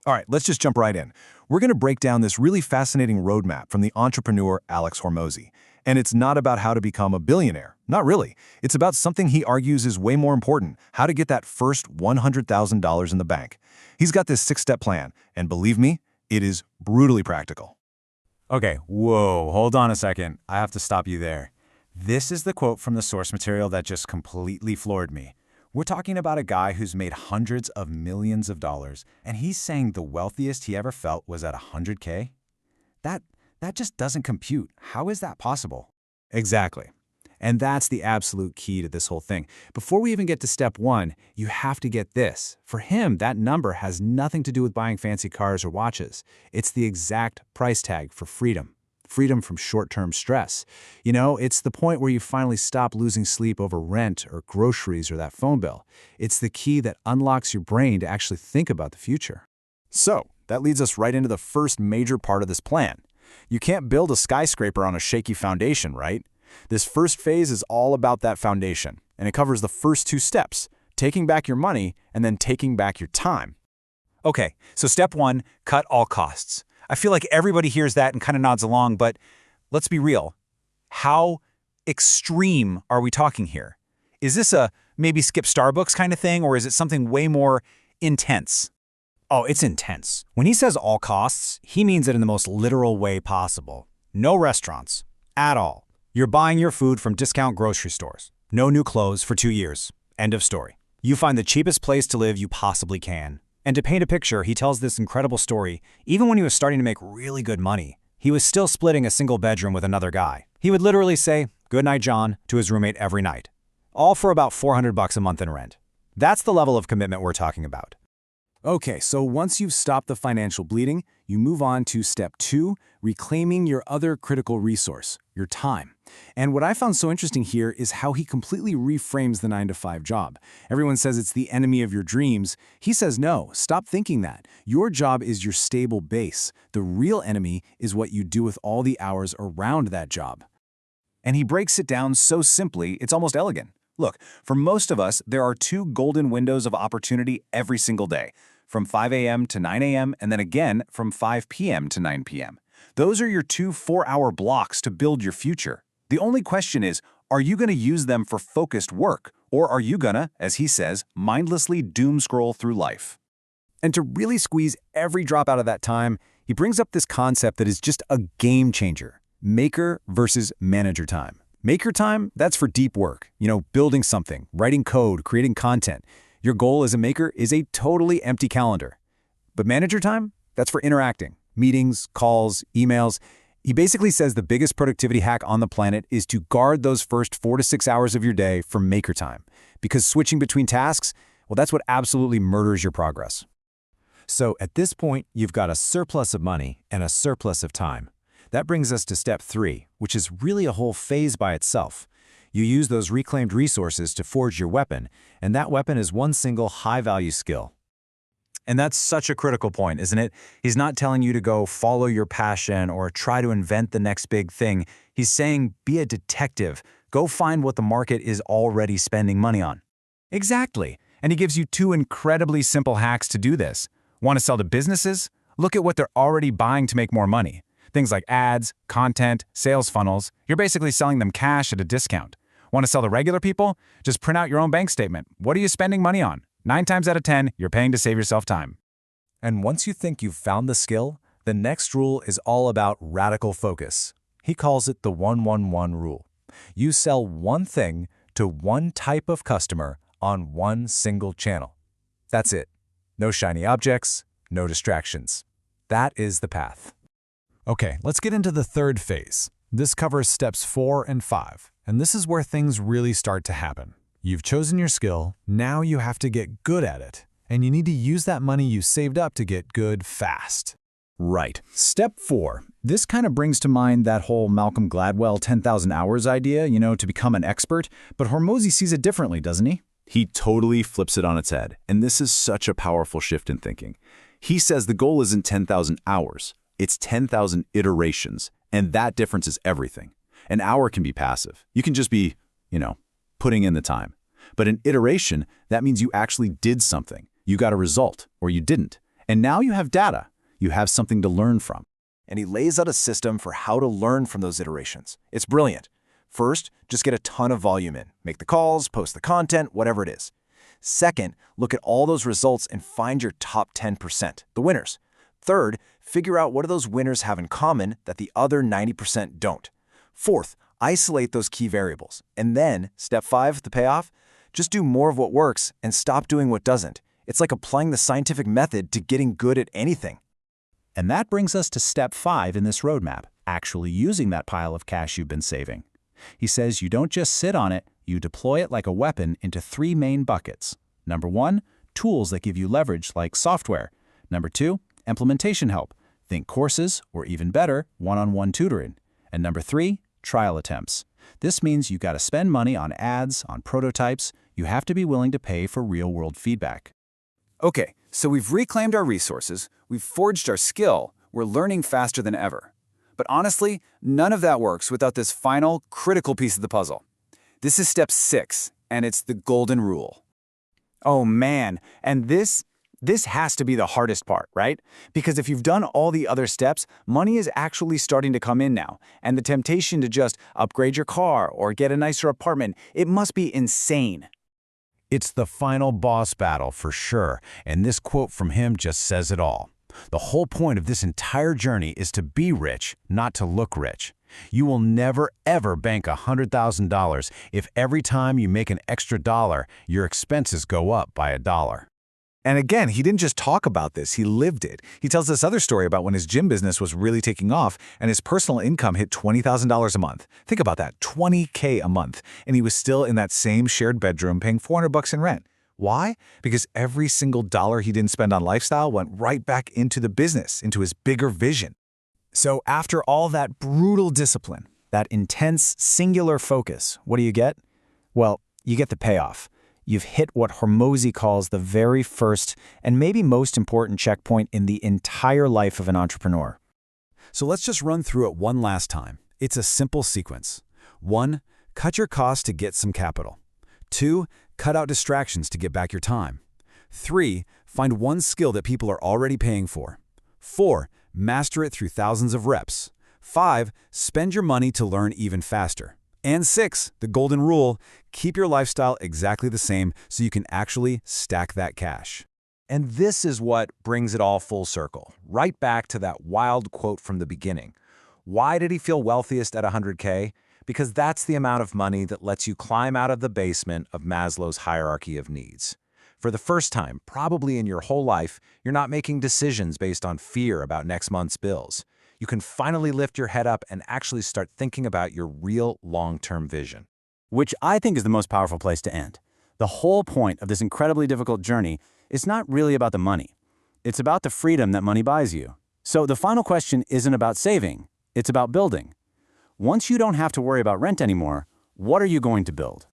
All right, let's just jump right in. We're going to break down this really fascinating roadmap from the entrepreneur Alex Hormozi. And it's not about how to become a billionaire. Not really. It's about something he argues is way more important, how to get that first $100,000 in the bank. He's got this 6-step plan, and believe me, it is brutally practical. Okay, whoa, hold on a second. I have to stop you there. This is the quote from the source material that just completely floored me. We're talking about a guy who's made hundreds of millions of dollars, and he's saying the wealthiest he ever felt was at 100K? That just doesn't compute. How is that possible? Exactly. And that's the absolute key to this whole thing. Before we even get to step one, you have to get this. For him, that number has nothing to do with buying fancy cars or watches. It's the exact price tag for freedom. Freedom from short-term stress. You know, it's the point where you finally stop losing sleep over rent or groceries or that phone bill. It's the key that unlocks your brain to actually think about the future. So, that leads us right into the first major part of this plan. You can't build a skyscraper on a shaky foundation, right? This first phase is all about that foundation, and it covers the first 2 steps, taking back your money and then taking back your time. Okay, so step 1, cut all costs. I feel like everybody hears that and kind of nods along, but let's be real. How extreme are we talking here? Is this a maybe skip Starbucks kind of thing, or is it something way more intense? Oh, it's intense. When he says all costs, he means it in the most literal way possible. No restaurants. At all. You're buying your food from discount grocery stores. No new clothes for 2 years. End of story. You find the cheapest place to live you possibly can. And to paint a picture, he tells this incredible story. Even when he was starting to make really good money, he was still splitting a single bedroom with another guy. He would literally say, "Good night, John," to his roommate every night. All for about $400 a month in rent. That's the level of commitment we're talking about. Okay, so once you've stopped the financial bleeding, you move on to step 2, reclaiming your other critical resource, your time. And what I found so interesting here is how he completely reframes the 9-to-5 job. Everyone says it's the enemy of your dreams. He says no, stop thinking that. Your job is your stable base. The real enemy is what you do with all the hours around that job. And he breaks it down so simply, it's almost elegant. Look, for most of us, there are 2 golden windows of opportunity every single day, from 5 a.m. to 9 a.m., and then again from 5 p.m. to 9 p.m. Those are your 2 4-hour blocks to build your future. The only question is, are you going to use them for focused work, or are you gonna, as he says, mindlessly doom scroll through life? And to really squeeze every drop out of that time, he brings up this concept that is just a game changer: maker versus manager time. Maker time, that's for deep work, building something, writing code, creating content. Your goal as a maker is a totally empty calendar. But manager time, that's for interacting, meetings, calls, emails. He basically says the biggest productivity hack on the planet is to guard those first 4 to 6 hours of your day for maker time. Because switching between tasks, well, that's what absolutely murders your progress. So at this point, you've got a surplus of money and a surplus of time. That brings us to step 3, which is really a whole phase by itself. You use those reclaimed resources to forge your weapon, and that weapon is one single high-value skill. And that's such a critical point, isn't it? He's not telling you to go follow your passion or try to invent the next big thing. He's saying be a detective. Go find what the market is already spending money on. Exactly. And he gives you 2 incredibly simple hacks to do this. Want to sell to businesses? Look at what they're already buying to make more money. Things like ads, content, sales funnels. You're basically selling them cash at a discount. Want to sell to regular people? Just print out your own bank statement. What are you spending money on? 9 times out of 10, you're paying to save yourself time. And once you think you've found the skill, the next rule is all about radical focus. He calls it the 1-1-1 rule. You sell one thing to one type of customer on one single channel. That's it. No shiny objects, no distractions. That is the path. Okay, let's get into the third phase. This covers steps 4 and 5, and this is where things really start to happen. You've chosen your skill, now you have to get good at it, and you need to use that money you saved up to get good fast. Right. Step 4. This kind of brings to mind that whole Malcolm Gladwell 10,000 hours idea, to become an expert, but Hormozi sees it differently, doesn't he? He totally flips it on its head, and this is such a powerful shift in thinking. He says the goal isn't 10,000 hours, it's 10,000 iterations, and that difference is everything. An hour can be passive. You can just be, putting in the time. But an iteration, that means you actually did something. You got a result, or you didn't. And now you have data. You have something to learn from. And he lays out a system for how to learn from those iterations. It's brilliant. First, just get a ton of volume in. Make the calls, post the content, whatever it is. Second, look at all those results and find your top 10%, the winners. Third, figure out what do those winners have in common that the other 90% don't. Fourth, isolate those key variables. And then, step 5, the payoff, just do more of what works and stop doing what doesn't. It's like applying the scientific method to getting good at anything. And that brings us to step 5 in this roadmap, actually using that pile of cash you've been saving. He says you don't just sit on it, you deploy it like a weapon into 3 main buckets. Number 1, tools that give you leverage like software. Number 2, implementation help. Think courses, or even better, one-on-one tutoring. And number 3, trial attempts. This means you got to spend money on ads, on prototypes. You have to be willing to pay for real-world feedback. Okay, so we've reclaimed our resources, we've forged our skill, we're learning faster than ever. But honestly, none of that works without this final, critical piece of the puzzle. This is step 6, and it's the golden rule. Oh man, and this has to be the hardest part, right? Because if you've done all the other steps, money is actually starting to come in now, and the temptation to just upgrade your car or get a nicer apartment, it must be insane. It's the final boss battle for sure, and this quote from him just says it all. The whole point of this entire journey is to be rich, not to look rich. You will never ever bank $100,000 if every time you make an extra dollar, your expenses go up by $1. And again, he didn't just talk about this, he lived it. He tells this other story about when his gym business was really taking off and his personal income hit $20,000 a month. Think about that, $20K a month. And he was still in that same shared bedroom paying $400 in rent. Why? Because every single dollar he didn't spend on lifestyle went right back into the business, into his bigger vision. So after all that brutal discipline, that intense, singular focus, what do you get? Well, you get the payoff. You've hit what Hormozi calls the very first and maybe most important checkpoint in the entire life of an entrepreneur. So let's just run through it one last time. It's a simple sequence. 1, cut your costs to get some capital. 2, cut out distractions to get back your time. 3, find one skill that people are already paying for. 4, master it through thousands of reps. 5, spend your money to learn even faster. And 6, the golden rule, keep your lifestyle exactly the same so you can actually stack that cash. And this is what brings it all full circle, right back to that wild quote from the beginning. Why did he feel wealthiest at 100K? Because that's the amount of money that lets you climb out of the basement of Maslow's hierarchy of needs. For the first time, probably in your whole life, you're not making decisions based on fear about next month's bills. You can finally lift your head up and actually start thinking about your real long-term vision. Which I think is the most powerful place to end. The whole point of this incredibly difficult journey is not really about the money. It's about the freedom that money buys you. So the final question isn't about saving, it's about building. Once you don't have to worry about rent anymore, what are you going to build?